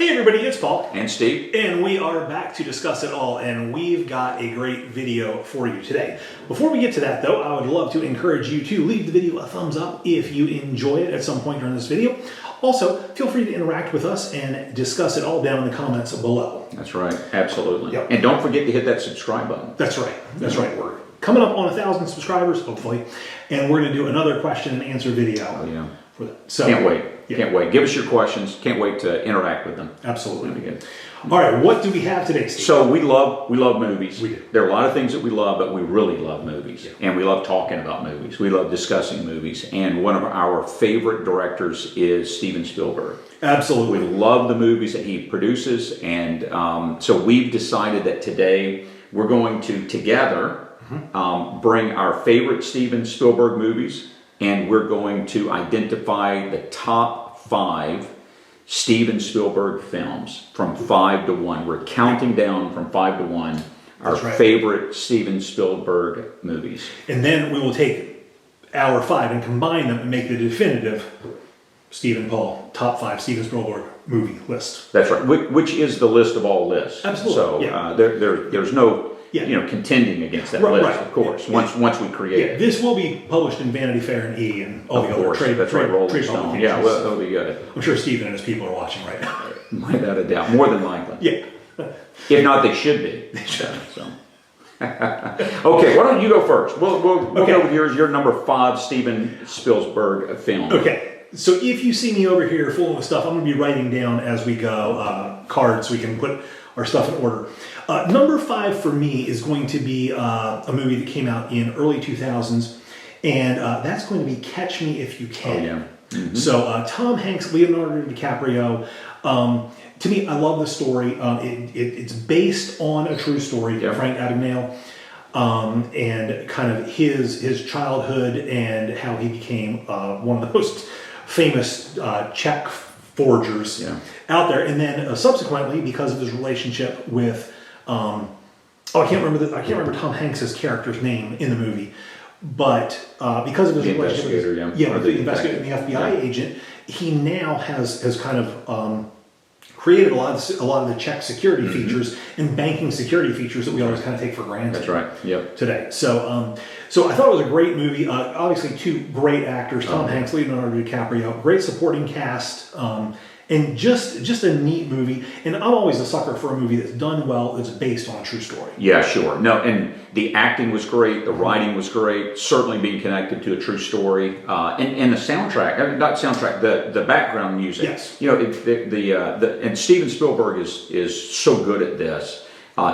Hey everybody, it's Paul. And Steve. And we are back to discuss it all, and we've got a great video for you today. Before we get to that though, I would love to encourage you to leave the video a thumbs up if you enjoy it at some point during this video. Also, feel free to interact with us and discuss it all down in the comments below. That's right, absolutely. Yep. And don't forget to hit that subscribe button. That's right, that's right. We're coming up on 1,000 subscribers, hopefully, and we're going to do another question and answer video. Oh yeah. For that. So, can't wait. Yeah. Can't wait. Give us your questions. Can't wait to interact with them. Absolutely. That'll be good. All right, what do we have today, Steve? So we love movies. We do. There are a lot of things that we love, but we really love movies. Yeah. And we love talking about movies. We love discussing movies. And one of our favorite directors is Steven Spielberg. Absolutely. We love the movies that he produces. And so we've decided that today we're going to together bring our favorite Steven Spielberg movies, and we're going to identify the top 5 Steven Spielberg films from 5 to 1. We're counting down from 5 to 1 our favorite Steven Spielberg movies. And then we will take our 5 and combine them and make the definitive Stephen Paul top 5 Steven Spielberg movie list. That's right, which is the list of all lists. Absolutely. So yeah. There's no contending against that list, of course, once we create it. This will be published in Vanity Fair and E and all the other trade Rolling Stone. Yeah, well, that'll be good. I'm sure Stephen and his people are watching right now. Without a doubt, more than likely. Yeah. If not, they should be. They should. So. Okay, why don't you go first? We'll go with your number 5 Steven Spielberg film. Okay. So if you see me over here full of stuff, I'm going to be writing down as we go cards so we can put our stuff in order. Number 5 for me is going to be a movie that came out in early 2000s, and that's going to be Catch Me If You Can. Oh, yeah. Mm-hmm. So Tom Hanks, Leonardo DiCaprio. To me, I love the story. It's based on a true story, Frank Abagnale, and kind of his childhood and how he became one of the most famous check forgers out there, and then subsequently, because of his relationship with I can't remember Tom Hanks's character's name in the movie, but because of his relationship with the investigator and the FBI agent, he now has kind of created a lot of the check security features and banking security features that we always kind of take for granted. That's right. Yep. Today. So I thought it was a great movie. Obviously, 2 great actors: Tom Hanks, Leonardo DiCaprio. Great supporting cast. And just a neat movie. And I'm always a sucker for a movie that's done well, that's based on a true story. Yeah, sure. No, and the acting was great, the writing was great, certainly being connected to a true story, and the soundtrack, not soundtrack, the background music. Yes. You know, and Steven Spielberg is so good at this.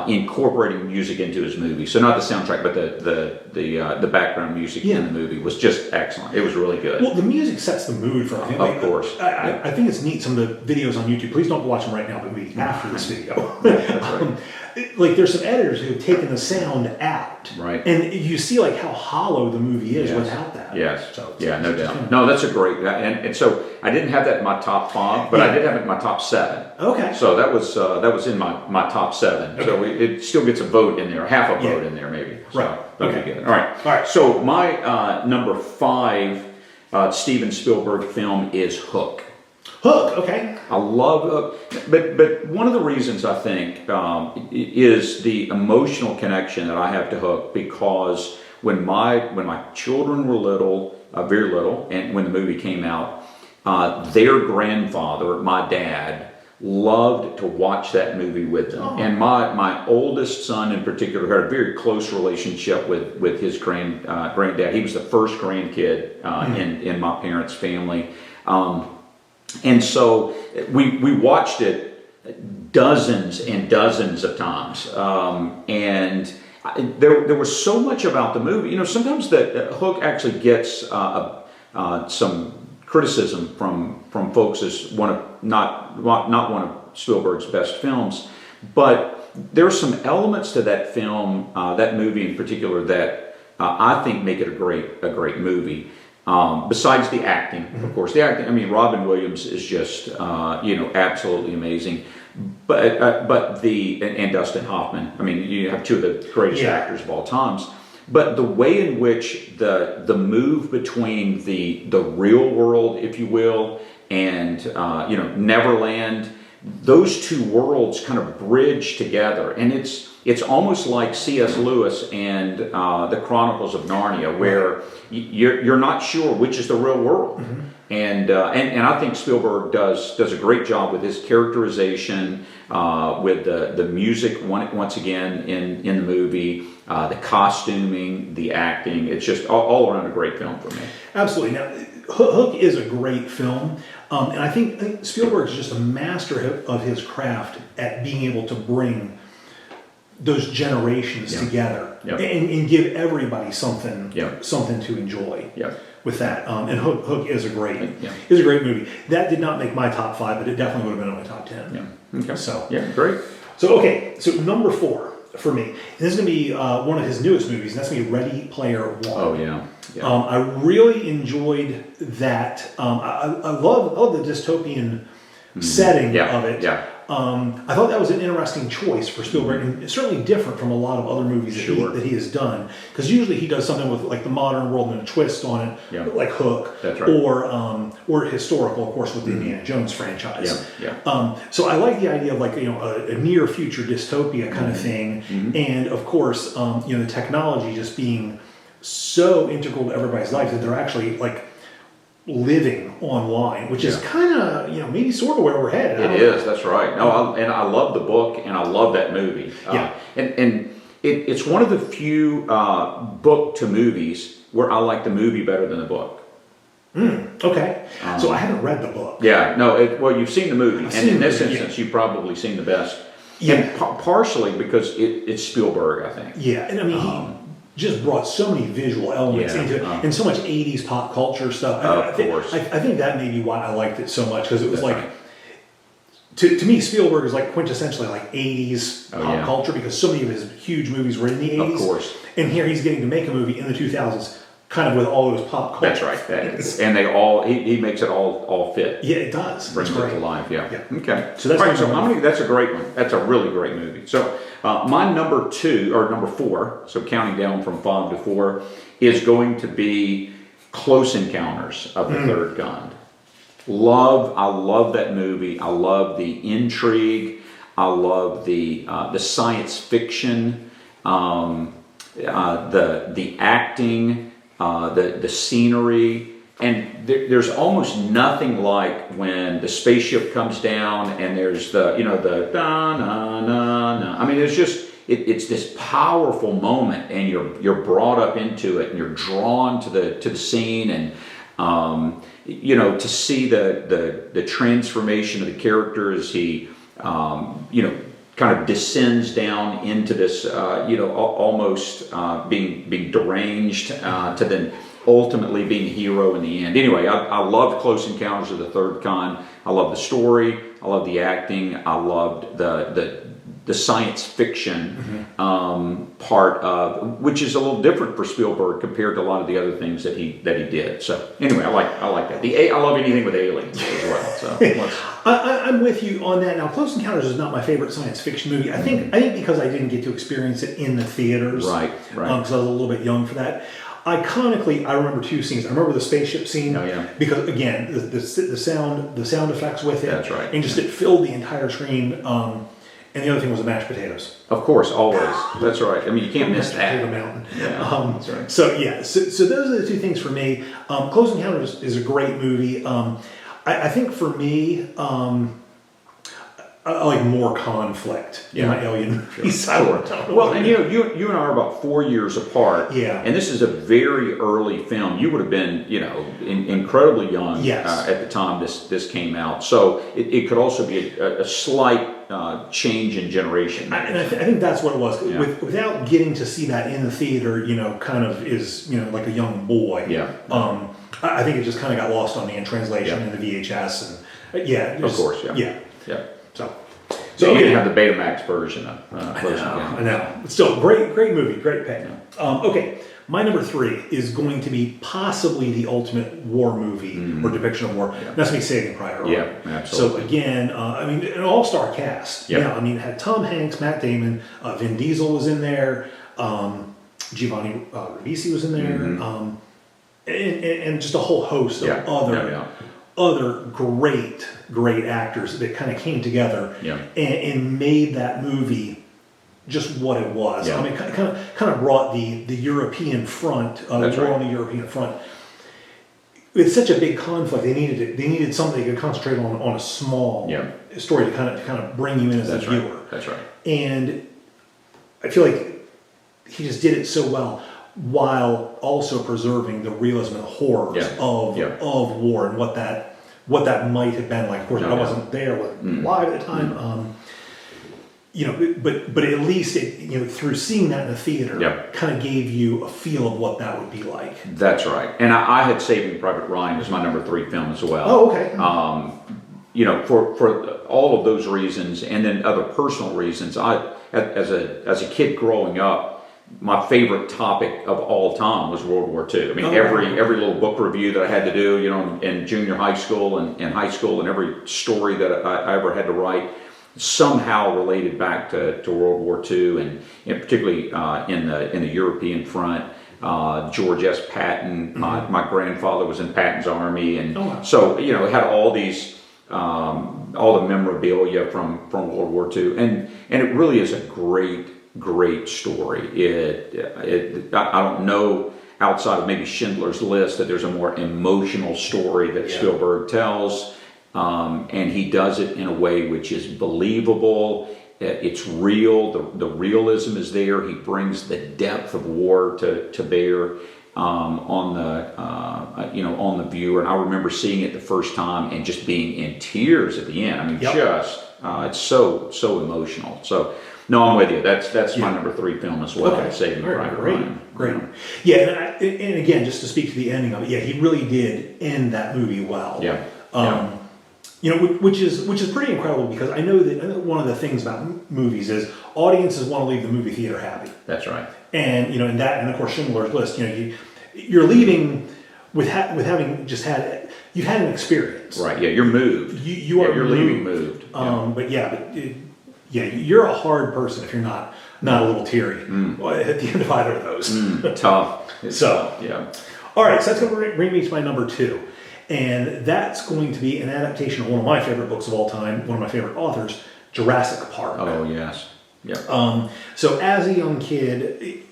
Incorporating music into his movie, so not the soundtrack, but the background music in the movie was just excellent. It was really good. Well, the music sets the mood for everything. Of course, I think it's neat. Some of the videos on YouTube. Please don't watch them right now, but maybe after this video. That's right. Like there's some editors who have taken the sound out, right? And you see like how hollow the movie is without that. Yes. So no doubt. No, that's a great. And so I didn't have that in my top 5, but I did have it in my top 7. Okay. So that was in my top 7. Okay. So it still gets a vote in there, half a vote in there maybe. So right. Okay. Good. All right. So my number 5 Steven Spielberg film is Hook. Hook, okay. I love Hook, but one of the reasons I think is the emotional connection that I have to Hook, because when my children were little, very little, and when the movie came out, their grandfather, my dad, loved to watch that movie with them. Oh. And my oldest son in particular had a very close relationship with his granddad. He was the first grandkid in my parents' family. And so we watched it dozens and dozens of times, and there was so much about the movie. You know, sometimes the Hook actually gets some criticism from folks as not one of Spielberg's best films, but there's some elements to that film, that movie in particular, that I think make it a great movie. Besides the acting, of course, the acting. I mean, Robin Williams is just absolutely amazing. But and Dustin Hoffman. I mean, you have 2 of the greatest actors of all times. But the way in which the move between the real world, if you will, and Neverland, those two worlds kind of bridge together, and it's almost like C.S. Lewis and the Chronicles of Narnia, where you're not sure which is the real world. And I think Spielberg does a great job with his characterization, with the music once again in the movie, the costuming, the acting. It's just all around a great film for me. Absolutely. Now, Hook is a great film, and I think Spielberg is just a master of his craft at being able to bring those generations together and give everybody something to enjoy. With that, and Hook is a great movie. That did not make my top 5, but it definitely would have been on my top 10. Okay. So great. So number 4 for me. And this is going to be one of his newest movies, and that's going to be Ready Player One. Oh yeah. I really enjoyed that. I love the dystopian setting of it. I thought that was an interesting choice for Spielberg, and it's certainly different from a lot of other movies that he has done. Because usually he does something with like the modern world and a twist on it, like Hook, That's right. or historical, of course, with the Indiana Jones franchise. So I like the idea of like a near future dystopia kind of thing, and of course the technology just being so integral to everybody's life that they're actually like living online, which is kind of maybe sort of where we're headed. It is. That's right. No, and I love the book, and I love that movie. And it's one of the few book to movies where I like the movie better than the book. Okay. So I haven't read the book. Well, you've seen the movie, and in this instance, you've probably seen the best. And partially because it's Spielberg, I think. And I mean he just brought so many visual elements into it, and so much 80s pop culture stuff. I think that may be why I liked it so much, because it was to me, Spielberg is like quintessentially like 80s pop culture, because so many of his huge movies were in the 80s. Of course. And here he's getting to make a movie in the 2000s, kind of with all those pop culture. That's right. And they all, he makes it all fit. Yeah, it does. Brings it to life, Okay. So that's that's a great one. That's a really great movie. So my number 4, so counting down from 5 to 4, is going to be Close Encounters of the Third Kind. I love that movie. I love the intrigue. I love the science fiction, the acting, the scenery, and there's almost nothing like when the spaceship comes down and there's the da na na na. I mean, it's just it's this powerful moment, and you're brought up into it, and you're drawn to the scene, and to see the transformation of the character as he kind of descends down into this almost being deranged to then ultimately being a hero in the end. Anyway, I loved Close Encounters of the Third Kind. I love the story. I love the acting. I loved the science fiction part of, which is a little different for Spielberg compared to a lot of the other things that he did. So anyway, I like that. I love anything with aliens as well. So I'm with you on that. Now, Close Encounters is not my favorite science fiction movie. I think because I didn't get to experience it in the theaters, right? Because I was a little bit young for that. Iconically, I remember 2 scenes. I remember the spaceship scene, because again, the sound effects with it, that's right, and just it filled the entire screen. And the other thing was the mashed potatoes. Of course, always. That's right. I mean, you can't miss that. Potato Mountain. That's right. So those are the 2 things for me. Close Encounters is a great movie. I think for me, I like more conflict in my alien movies. Sure. Well, and you and I are about 4 years apart. And this is a very early film. You would have been, incredibly young at the time this came out. So it could also be a slight change in generation. And I think that's what it was. Without getting to see that in the theater, kind of is, like a young boy. I think it just kind of got lost on me in translation in the VHS. And of course, So you didn't have the Betamax version of I know. It's still great movie, great pick. Okay, my number 3 is going to be possibly the ultimate war movie or depiction of war. That's me Saving Private Ryan. Absolutely. So again, an all-star cast. It had Tom Hanks, Matt Damon, Vin Diesel was in there, Giovanni Ribisi was in there, and just a whole host of other other great actors that kind of came together and made that movie just what it was. I mean, kind of brought the European front, war on the European front. It's such a big conflict. They needed something they could concentrate on a small story to kind of bring you in as a viewer. That's right. And I feel like he just did it so well, while also preserving the realism and the horrors of war and what that might have been like. Of course, I wasn't there live at the time. But at least it, through seeing that in the theater, kind of gave you a feel of what that would be like. That's right. And I had Saving Private Ryan as my number 3 film as well. Oh, okay. For all of those reasons, and then other personal reasons, as a kid growing up, my favorite topic of all time was World War II. I mean, every little book review that I had to do, in junior high school and high school, and every story that I ever had to write somehow related back to World War II, and particularly in the European front. George S. Patton, my grandfather was in Patton's army, and so it had all these all the memorabilia from World War II, and it really is a great story. I don't know, outside of maybe Schindler's List, that there's a more emotional story that Spielberg tells. And he does it in a way which is believable. It's real. The realism is there. He brings the depth of war to bear on the viewer. And I remember seeing it the first time and just being in tears at the end. I mean, it's so emotional. So no, I'm with you. That's my number 3 film as well. Saving Private Ryan. Great. Yeah, and again, just to speak to the ending of it, he really did end that movie well. Which is pretty incredible, because I know that one of the things about movies is audiences want to leave the movie theater happy. That's right. And and of course Schindler's List. You're leaving with having just had an experience. Right. Yeah. You're moved. You're leaving moved. You're a hard person if you're not a little teary at the end of either of those. Tough. All right. So that's going to bring me to my number 2. And that's going to be an adaptation of one of my favorite books of all time, one of my favorite authors, Jurassic Park. Oh, yes. Yeah. So as a young kid,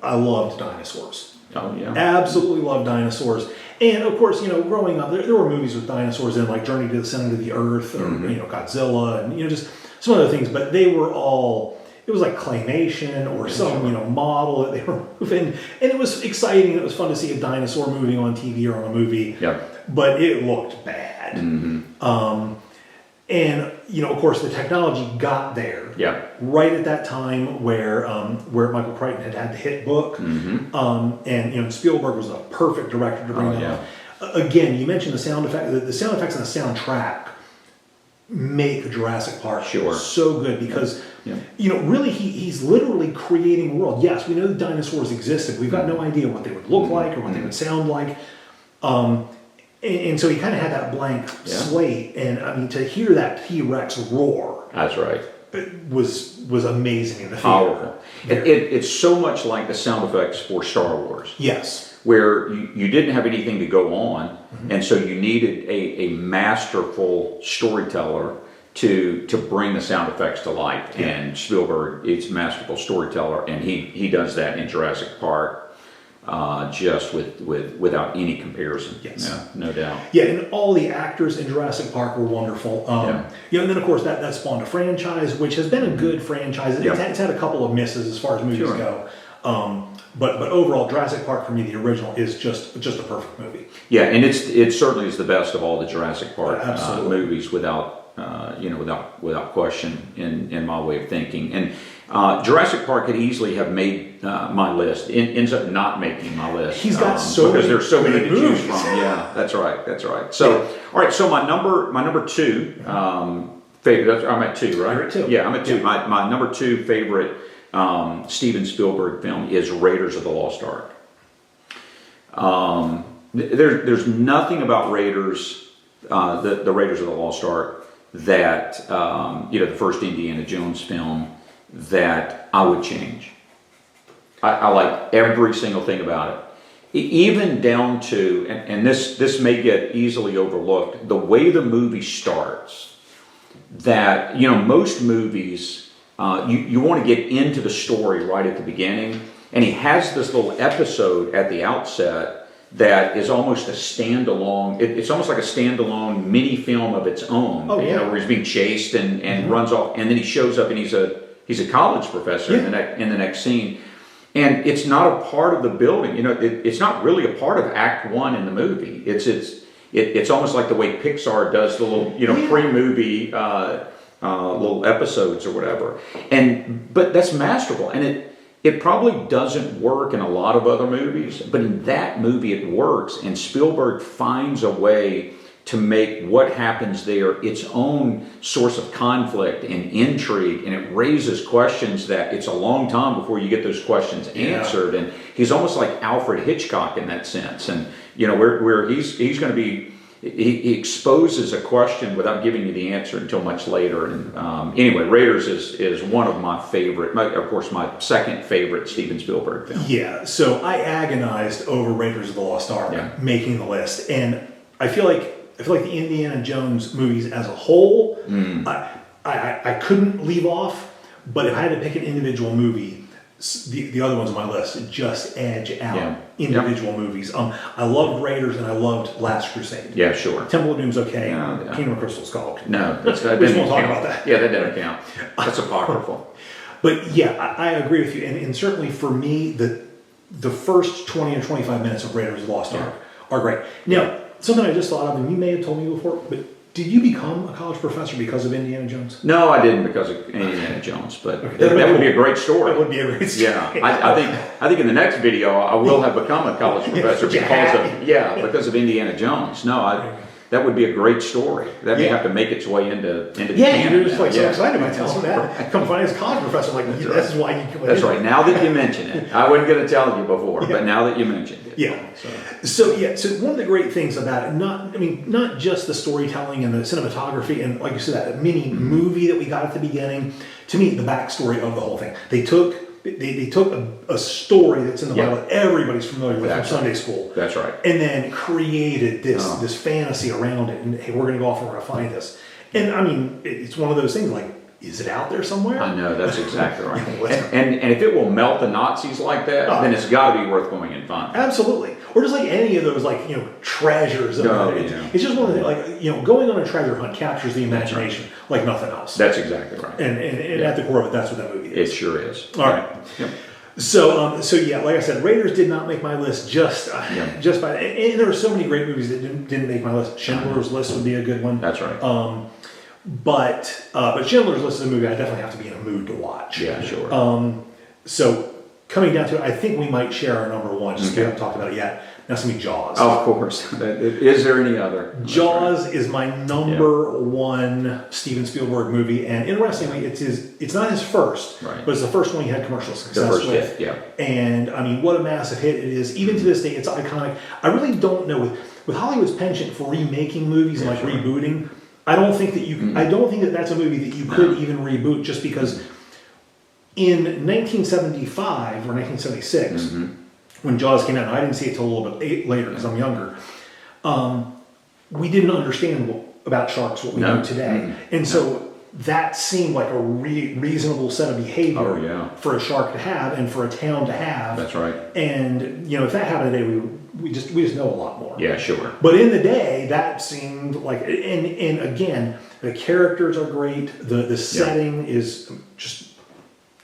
I loved dinosaurs. Oh, yeah. Absolutely loved dinosaurs. And of course, growing up, there were movies with dinosaurs in, like Journey to the Center of the Earth, or, Godzilla, and, just some other things. But they were all, it was like claymation or some, model that they were moving. And it was exciting. It was fun to see a dinosaur moving on TV or on a movie. Yeah. But it looked bad. And of course, the technology got there right at that time where Michael Crichton had the hit book, and Spielberg was a perfect director to bring that on. Again, you mentioned the sound effect. The sound effects and the soundtrack make Jurassic Park so good, because really he's literally creating a world. Yes, we know the dinosaurs existed. We've got no idea what they would look like or what they would sound like. And so he kind of had that blank slate, and I mean, to hear that T-Rex roar, that's right, was amazing in the theater. Powerful. It's so much like the sound effects for Star Wars. Yes, where you didn't have anything to go on, and so you needed a masterful storyteller to bring the sound effects to life. And Spielberg is a masterful storyteller, and he does that in Jurassic Park. Just without any comparison. Yes. No doubt. Yeah, and all the actors in Jurassic Park were wonderful. And then of course that spawned a franchise, which has been a good franchise. It's had a couple of misses as far as movies go. But overall, Jurassic Park for me, the original, is just a perfect movie. Yeah, and it certainly is the best of all the Jurassic Park movies, without question, in my way of thinking. And Jurassic Park could easily have made my list. Ends up not making my list. He's got because there's so many to choose from. Yeah, that's right. So, all right. So my number 2 favorite. I'm at 2, right? You're at 2. Yeah, I'm at 2. My number 2 favorite Steven Spielberg film is Raiders of the Lost Ark. There's nothing about Raiders, the Raiders of the Lost Ark, that the first Indiana Jones film, that I would change. I like every single thing about even down to, and this may get easily overlooked, the way the movie starts, that, most movies, you want to get into the story right at the beginning, and he has this little episode at the outset that is almost a standalone, it's almost like a standalone mini film of its own, where he's being chased and runs off, and then he shows up and he's a college professor in the next scene. And it's not a part of the building, it's not really a part of Act 1 in the movie. It's almost like the way Pixar does the little, pre-movie little episodes or whatever. But that's masterful, and it probably doesn't work in a lot of other movies, but in that movie it works, and Spielberg finds a way to make what happens there its own source of conflict and intrigue, and it raises questions that it's a long time before you get those questions answered. And he's almost like Alfred Hitchcock in that sense, and where he's going to be, he exposes a question without giving you the answer until much later. And anyway, Raiders is one of my favorite, of course, my second favorite Steven Spielberg film. Yeah, so I agonized over Raiders of the Lost Ark making the list, and I feel like the Indiana Jones movies as a whole, I couldn't leave off, but if I had to pick an individual movie, the other ones on my list just edge out individual movies. I loved Raiders and I loved Last Crusade. Yeah, sure. Temple of Doom's okay. Kingdom of Crystal Skull. No, we just won't talk about that. Yeah, that doesn't count. That's apocryphal. But yeah, I agree with you, and certainly for me, the first 20 or 25 minutes of Raiders of the Lost Ark are great. Now, something I just thought of, and you may have told me before, but did you become a college professor because of Indiana Jones? No, I didn't because of Indiana Jones, but that would be a great story. That would be a great story. Yeah, I think in the next video I will have become a college professor because of Indiana Jones. No, that would be a great story. That may have to make its way into the canon. You're just so excited about telling that. Come find as a college professor, this is why you. That's right. Now that you mention it, I wasn't going to tell you before, but now that you mentioned it, So one of the great things about it, not just the storytelling and the cinematography, and like you said, that mini movie that we got at the beginning. To me, the backstory of the whole thing. They took a story that's in the Bible that everybody's familiar with from Sunday school. That's right. And then created this fantasy around it. And hey, we're going to go off and we're going to find this. And it's one of those things like, is it out there somewhere? I know, that's exactly right. and if it will melt the Nazis like that, then it's got to be worth going and finding. Absolutely. Or just like any of those treasures. It's just one of the going on a treasure hunt captures the imagination like nothing else. That's exactly right. And at the core of it, that's what that movie is. It sure is. All right. Yep. So like I said, Raiders did not make my list just by, and there were so many great movies that didn't make my list. Schindler's List would be a good one. That's right. But Schindler's List is a movie I definitely have to be in a mood to watch. Yeah, sure. So coming down to it, I think we might share our number one. Just we haven't talked about it yet. That's gonna be Jaws. Oh, of course. Is there any other? Jaws is my number one Steven Spielberg movie, and interestingly, it's not his first, but it's the first one he had commercial success with. And what a massive hit it is. Even to this day, it's iconic. I really don't know with Hollywood's penchant for remaking movies and rebooting. I don't think that I don't think that that's a movie that you could even reboot, just because in 1975 or 1976, when Jaws came out, and I didn't see it till a little bit later because I'm younger, we didn't understand about sharks what we know today, and so that seemed like a reasonable set of behavior for a shark to have and for a town to have. That's right. And if that happened today, we just know a lot more. Yeah, sure. But in the day, that seemed like, and again, the characters are great. The setting is just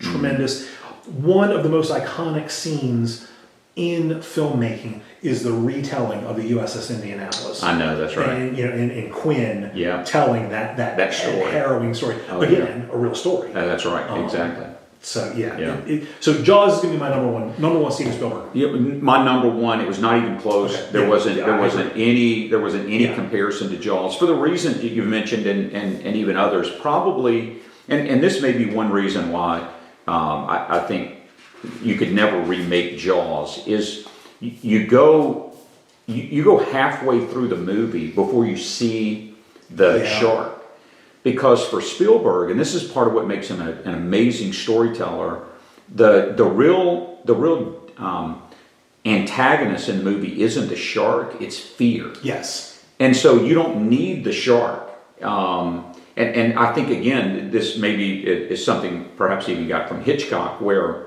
tremendous. One of the most iconic scenes in filmmaking is the retelling of the USS Indianapolis. I know, that's right. And in Quinn telling that story, harrowing story. A real story. That's right. Exactly. So so Jaws is going to be my number one Steven Spielberg. Yeah, my number one. It was not even close. Okay. There wasn't any comparison to Jaws for the reason that you've mentioned and even others probably. And this may be one reason why I think you could never remake Jaws. Is you go halfway through the movie before you see the shark. Because for Spielberg, and this is part of what makes him an amazing storyteller, the real antagonist in the movie isn't the shark, it's fear. Yes. And so you don't need the shark. And I think, again, this maybe is something perhaps even got from Hitchcock, where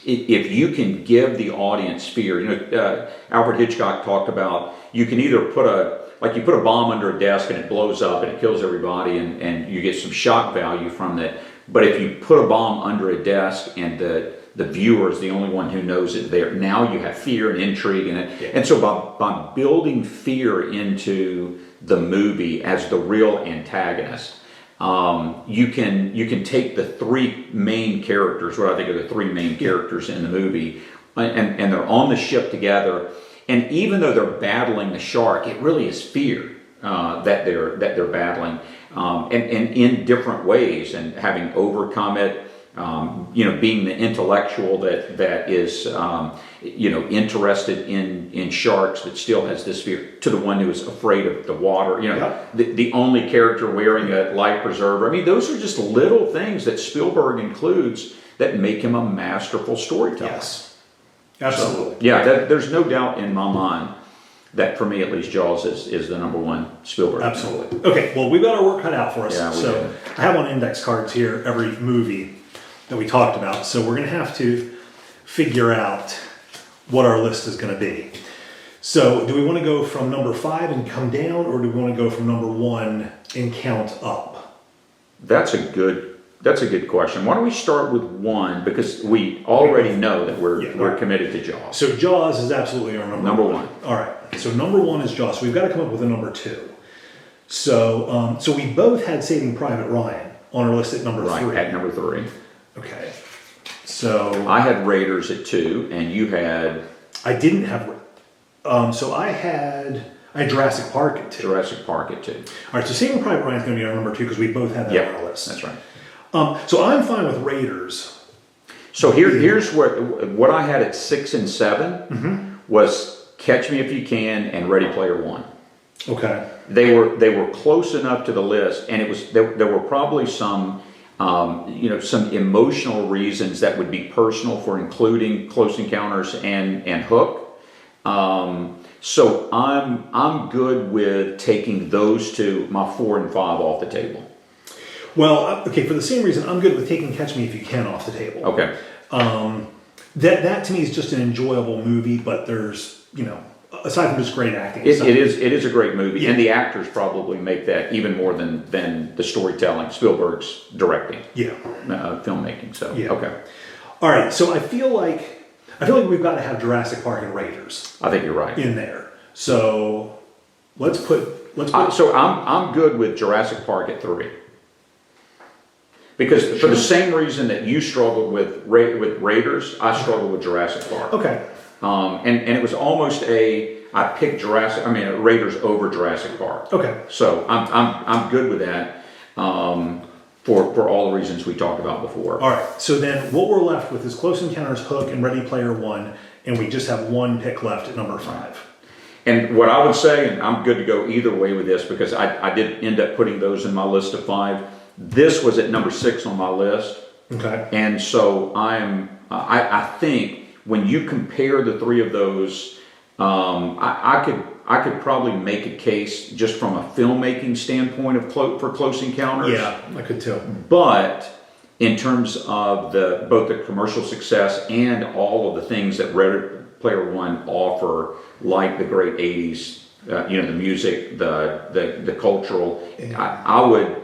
if you can give the audience fear, Alfred Hitchcock talked about, you can either put a bomb under a desk and it blows up and it kills everybody and you get some shock value from it. But if you put a bomb under a desk and the viewer is the only one who knows it there, now you have fear and intrigue in it. Yeah. And so by building fear into the movie as the real antagonist, you can take the three main characters, what I think are the three main characters in the movie, and they're on the ship together. And even though they're battling the shark, it really is fear that they're battling, and in different ways, and having overcome it. Being the intellectual that is interested in sharks, that still has this fear, to the one who is afraid of the water. The only character wearing a life preserver. I mean, those are just little things that Spielberg includes that make him a masterful storyteller. Yes, absolutely. So, there's no doubt in my mind that, for me at least, Jaws is the number one Spielberg. Absolutely. Okay, well, we've got our work cut out for us. Yeah, so I have on index cards here every movie that we talked about. So we're going to have to figure out what our list is going to be. So do we want to go from number 5 and come down, or do we want to go from number 1 and count up? That's a good question. Why don't we start with 1, because we already know that we're committed to Jaws. So Jaws is absolutely our number 1. All right. So number 1 is Jaws. So we've got to come up with a number 2. So we both had Saving Private Ryan on our list at number 3. Right, at number 3. Okay. So I had Raiders at 2, and you had. I didn't have. So I had Jurassic Park at 2. Jurassic Park at 2. All right. So Saving Private Ryan is going to be our number 2 because we both had that on our list. That's right. So I'm fine with Raiders. So here's what I had at 6 and 7 was Catch Me If You Can and Ready Player One. Okay. They were close enough to the list, and it was there were probably some. Some emotional reasons that would be personal for including Close Encounters and Hook. So I'm good with taking those two, my 4 and 5, off the table. Well, okay, for the same reason, I'm good with taking Catch Me If You Can off the table. Okay. That to me is just an enjoyable movie, but there's, aside from just great acting. It is a great movie, and the actors probably make that even more than the storytelling, Spielberg's directing, filmmaking. So okay, all right. So I feel like we've got to have Jurassic Park and Raiders. I think you're right in there. So let's put. So I'm good with Jurassic Park at 3. Because for the same reason that you struggled with Raiders, I struggled with Jurassic Park. Okay. And it was almost I picked Raiders over Jurassic Park. Okay. So I'm good with that for all the reasons we talked about before. All right. So then what we're left with is Close Encounters, Hook, and Ready Player One, and we just have one pick left at number 5. And what I would say, and I'm good to go either way with this because I did end up putting those in my list of 5. This was at number 6 on my list. Okay. And so I think when you compare the 3 of those, I could probably make a case just from a filmmaking standpoint for Close Encounters. Yeah, I could too. But in terms of both the commercial success and all of the things that Ready Player One offer, like the great 80s, the music, the cultural, I would.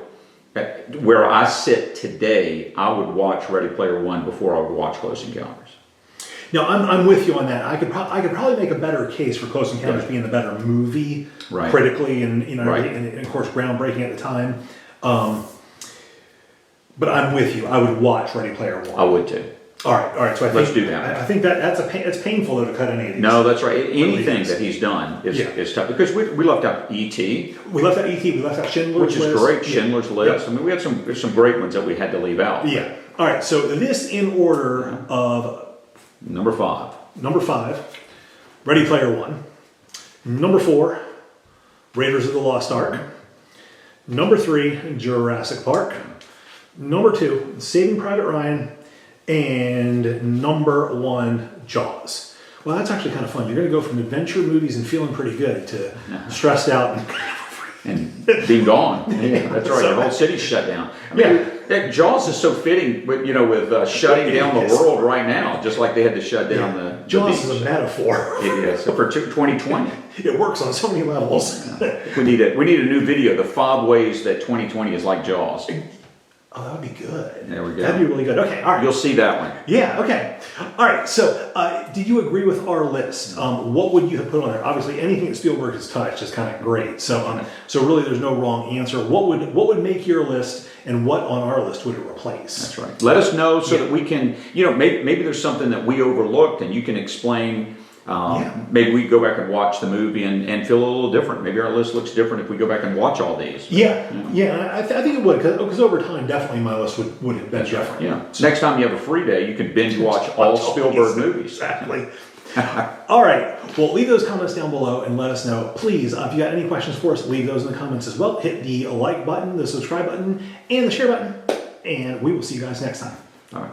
Where I sit today, I would watch Ready Player One before I would watch Close Encounters. No, I'm with you on that. I could probably make a better case for Close Encounters being the better movie, critically, and and of course groundbreaking at the time. But I'm with you. I would watch Ready Player One. I would too. All right. So let's do that. I think it's painful though to cut any of these. No, that's right. Anything that he's done is tough because we left out E.T. We left out E.T. We left out Schindler's List, which is great. Schindler's List. I mean, we had some great ones that we had to leave out. Yeah. All right. So this in order of number 5. Number 5, Ready Player One. Number 4, Raiders of the Lost Ark. Number 3, Jurassic Park. Number 2, Saving Private Ryan. And number 1, Jaws. Well, that's actually kind of fun. You're going to go from adventure movies and feeling pretty good to stressed out and being gone. Yeah, that's right. The whole city's shut down. I mean, Jaws is so fitting with shutting down the world right now, just like they had to shut down the Jaws beach. is a metaphor. It is for 2020. It works on so many levels. We need a new video. The 5 ways that 2020 is like Jaws. Oh, that would be good. There we go. That'd be really good. Okay, all right. You'll see that one. Yeah, okay. All right, so did you agree with our list? What would you have put on there? Obviously, anything that Spielberg has touched is kind of great. So so really there's no wrong answer. What would make your list, and what on our list would it replace? That's right. Let us know so that we can, maybe there's something that we overlooked and you can explain. Maybe we go back and watch the movie and feel a little different. Maybe our list looks different if we go back and watch all these. I think it would, because over time, definitely my list would have been different. Yeah. So next time you have a free day, you can binge watch all Spielberg movies. Exactly. All right. Well, leave those comments down below and let us know. Please, if you got any questions for us, leave those in the comments as well. Hit the like button, the subscribe button, and the share button. And we will see you guys next time. All right.